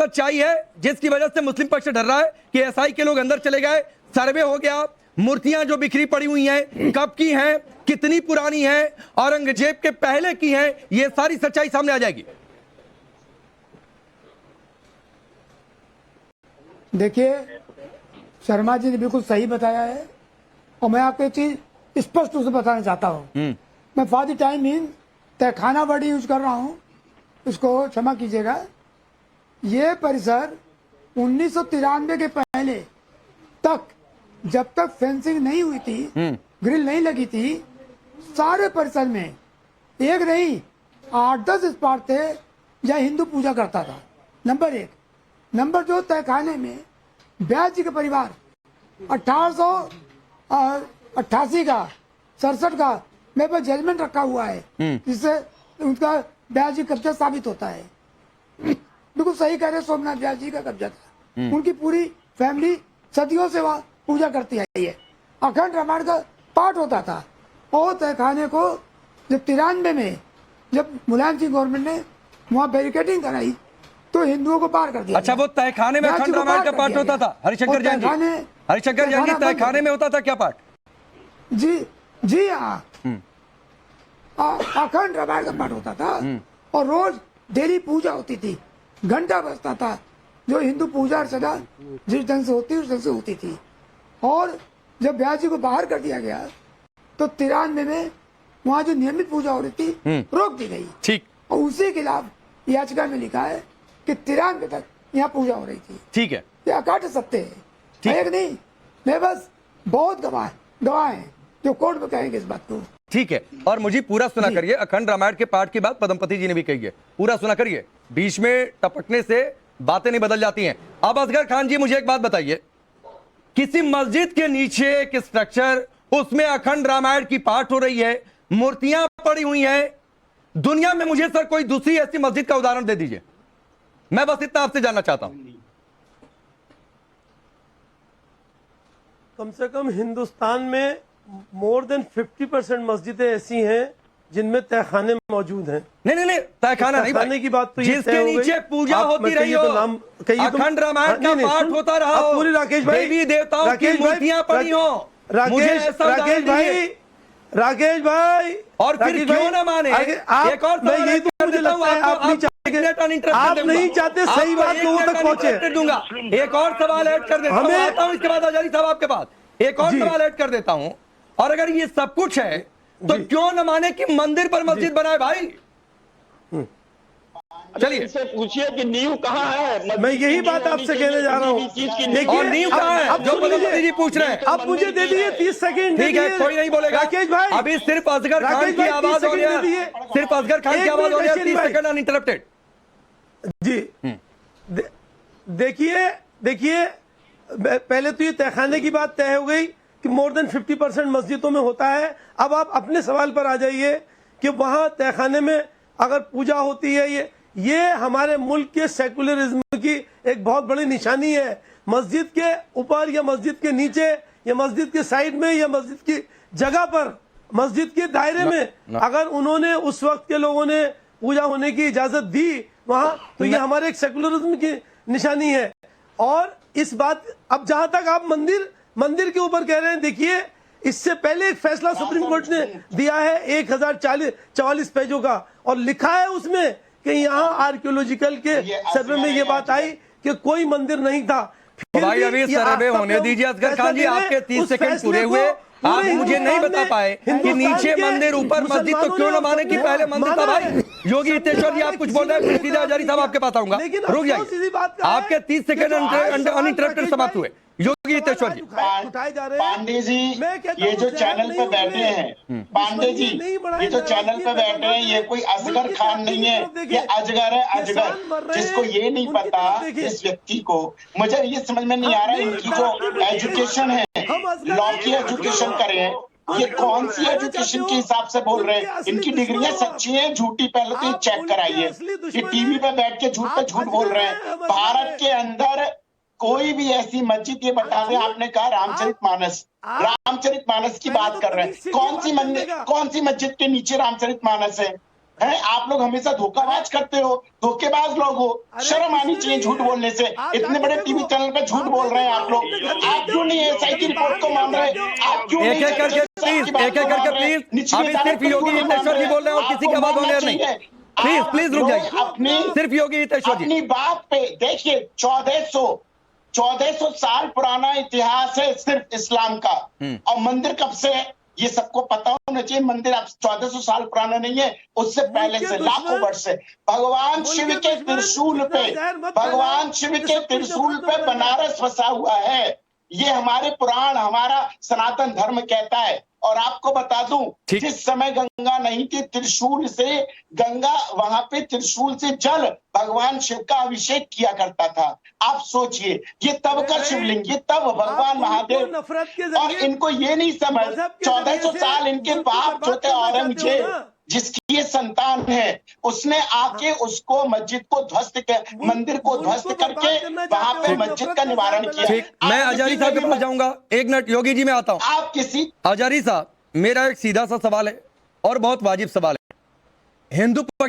सच्चाई है जिसकी वजह से मुस्लिम पक्ष डर रहा है कि एसआई के लोग अंदर चले गए, सर्वे हो गया, मूर्तियां जो बिखरी पड़ी हुई हैं कब की हैं, कितनी पुरानी हैं, औरंगजेब के पहले की हैं, ये सारी सच्चाई सामने आ जाएगी। देखिए, शर्मा जी ने बिल्कुल सही बताया है और मैं आपको एक चीज स्पष्ट रूप से बताना चाहता हूँ। मैं फॉर द टाइम मीन तहखाना वर्ड यूज कर रहा हूँ, उसको क्षमा कीजिएगा। ये परिसर 1993 के पहले तक, जब तक फेंसिंग नहीं हुई थी, ग्रिल नहीं लगी थी, सारे परिसर में एक नहीं 8-10 स्पॉट थे जहाँ हिंदू पूजा करता था। नंबर 1। नंबर 2, तहखाने में ब्यास जी का परिवार 1888 का 67 का मेरे पास जजमेंट रखा हुआ है, जिससे उनका ब्यास जी कब्जा साबित होता है। बिल्कुल सही कह रहे, सोमनाथ ब्यास जी का कब्जा था। उनकी पूरी फैमिली सदियों से वहाँ पूजा करती आई है। अखंड रामायण का पाठ होता था और तहखाने को जब 93 में जब मुलायम सिंह गवर्नमेंट ने वहाँ बैरिकेडिंग कराई तो हिंदुओं को पार कर दिया। अच्छा, वो तहखाने में अखंड रामायण का पाठ होता था? हरिशंकर जैन जी, हरिशंकर जैन जी, तहखाने में होता था क्या पाठ? जी हाँ, अखंड रामायण का पाठ होता था और रोज डेली पूजा होती थी, घंटा बजता था। जो हिंदू पूजा अर्चना जिस ढंग से होती उस ढंग से होती थी। और जब ब्यास जी को बाहर कर दिया गया तो 93 में वहाँ जो नियमित पूजा हो रही थी रोक दी गई। ठीक। और उसी के खिलाफ याचिका में लिखा है कि 93 तक यहाँ पूजा हो रही थी। ठीक है, ये अकाट सत्य है, एक नहीं, मैं बस बहुत गवाह हैं जो कोर्ट में कहेंगे इस बात को। ठीक है, और मुझे पूरा सुना करिए, अखंड रामायण के पाठ की बात पद्मपति जी ने भी कही है, पूरा सुना करिए, बीच में टपकने से बातें नहीं बदल जाती हैं। अब असगर खान जी मुझे एक बात बताइए, किसी मस्जिद के नीचे एक स्ट्रक्चर, उसमें अखंड रामायण की पाठ हो रही है, मूर्तियां पड़ी हुई हैं, दुनिया में मुझे सर कोई दूसरी ऐसी मस्जिद का उदाहरण दे दीजिए, मैं बस इतना आपसे जानना चाहता हूं। कम से कम हिंदुस्तान में मोर देन 50% मस्जिदें ऐसी हैं जिनमें तहखाने मौजूद हैं। नहीं, तहखाना नहीं, तहखाने की बात तो जिसके नीचे पूजा होती रही हो, अखंड रामायण का पाठ होता रहा हो, पूरी राकेश भाई, देवी देवताओं की मूर्तियां पड़ी हो, राकेश भाई, और फिर क्यों ना माने? एक और मैं यही तो मुझे लगता है आप नहीं चाहते सही बात लोगों तक पहुंचे। दूंगा एक और सवाल ऐड कर देता हूं, आता हूं इसके बाद आजादी साहब आपके पास एक और सवाल ऐड कर देता हूं। और अगर ये सब कुछ है तो क्यों न माने कि मंदिर पर मस्जिद बनाए भाई? चलिए इनसे पूछिए कि नींव कहाँ है। मैं यही बात आपसे कहने जा रहा हूँ। और नींव कहाँ है जो पद्मपति जी पूछ रहे हैं? आप मुझे दे दिए 30 सेकंड। ठीक है, कोई नहीं बोलेगा राकेश भाई, अभी सिर्फ असगर खान की आवाज हो रही है, सिर्फ असगर खान की आवाज हो रही है, 30 सेकंड अनइंटरप्टेड जी। देखिए पहले तो ये तहखाने की बात तय हो गई कि मोर देन 50% मस्जिदों में होता है। अब आप अपने सवाल पर आ जाइए कि वहां तहखाने में अगर पूजा होती है, ये हमारे मुल्क के सेकुलरिज्म की एक बहुत बड़ी निशानी है। मस्जिद के ऊपर या मस्जिद के नीचे या मस्जिद के साइड में या मस्जिद की जगह पर, मस्जिद के दायरे में अगर उन्होंने उस वक्त के लोगों ने पूजा होने की इजाजत दी वहां, तो ये हमारे एक सेकुलरिज्म की निशानी है। और इस बात, अब जहां तक आप मंदिर के ऊपर कह रहे हैं, देखिए इससे पहले एक फैसला सुप्रीम कोर्ट ने दिया है 1044 पेजों का, और लिखा है उसमें कि यहाँ आर्कियोलॉजिकल के सर्वे में ये बात आई कि कोई मंदिर नहीं था। भाई अभी सर्वे होने दीजिए असगर खान जी, आपके 30 सेकंड पूरे हुए। आप मुझे नहीं बता पाए कि नीचे मंदिर ऊपर मस्जिद, तो क्यों न माने कि पहले मंदिर था भाई? योगी हितेश्वर जी आप कुछ बोल रहे हैं, फिर सीधा हजारी साहब आपके पास आऊंगा, रुक जाइए, आपके 30 सेकंड अनइंटरप्टेड समाप्त हुए। योगी हितेश्वर जी, पांडे जी, ये जो चैनल पे बैठे हैं, पांडे जी ये जो चैनल पे बैठे हैं, ये कोई असगर खान नहीं है, ये अजगर है, अजगर। जिसको ये नहीं पता, इस व्यक्ति को, मुझे ये समझ में नहीं आ रहा इनकी जो एजुकेशन है, लॉ की एजुकेशन करें, ये कौन सी एजुकेशन के हिसाब से बोल रहे हैं? इनकी डिग्रियां सच्ची हैं झूठी, पहले तो चेक कराइए। ये टीवी पे बैठ के झूठ पे झूठ बोल रहे हैं। भारत के अंदर कोई भी ऐसी मस्जिद, ये बता दें, आपने कहा रामचरितमानस की बात कर रहे हैं, कौन सी मस्जिद के नीचे रामचरितमानस है? है? आप लोग हमेशा धोखाबाज करते हो, धोखेबाज लोग हो। शर्म आनी चाहिए झूठ बोलने से। इतने बड़े टीवी चैनल पे झूठ बोल रहे हैं आप लोग। आप क्यों नहीं एसआई की रिपोर्ट को मान रहे? आप क्यों एक एक करके प्लीज, एक एक करके प्लीज। अभी सिर्फ योगी हितेश्वर जी बोल रहे हैं और किसी की आवाज ऑन नहीं। प्लीज प्लीज रुक जाइए। अपनी सिर्फ योगी हितेश्वर जी अपनी बात पे देखिए, 1400 साल पुराना इतिहास है सिर्फ इस्लाम का। और मंदिर कब से है ये सबको पता होना चाहिए। मंदिर अब 1400 साल पुराना नहीं है, उससे पहले से लाखों वर्ष से भगवान शिव के त्रिशूल पे, भगवान शिव के त्रिशूल पे बनारस बसा हुआ है। ये हमारे पुराण, हमारा सनातन धर्म कहता है। और आपको बता दूं, जिस समय गंगा नहीं थी, त्रिशूल से गंगा, वहां पे त्रिशूल से जल भगवान शिव का अभिषेक किया करता था। आप सोचिए, ये तब का शिवलिंग, ये तब भगवान महादेव। और इनको ये नहीं समझ, 1400 साल इनके बाप जो थे औरंगजेब, जिसकी ये संतान है, उसने आके उसको मस्जिद को ध्वस्त कर, मंदिर को ध्वस्त करके वहां पे मस्जिद का निवारण किया। ठीक, मैं आजारी साहब के पास जाऊंगा। एक मिनट योगी जी, मैं आता हूं। आप किसी आजारी साहब, मेरा एक सीधा सा सवाल है और बहुत वाजिब सवाल है। हिंदू पक्ष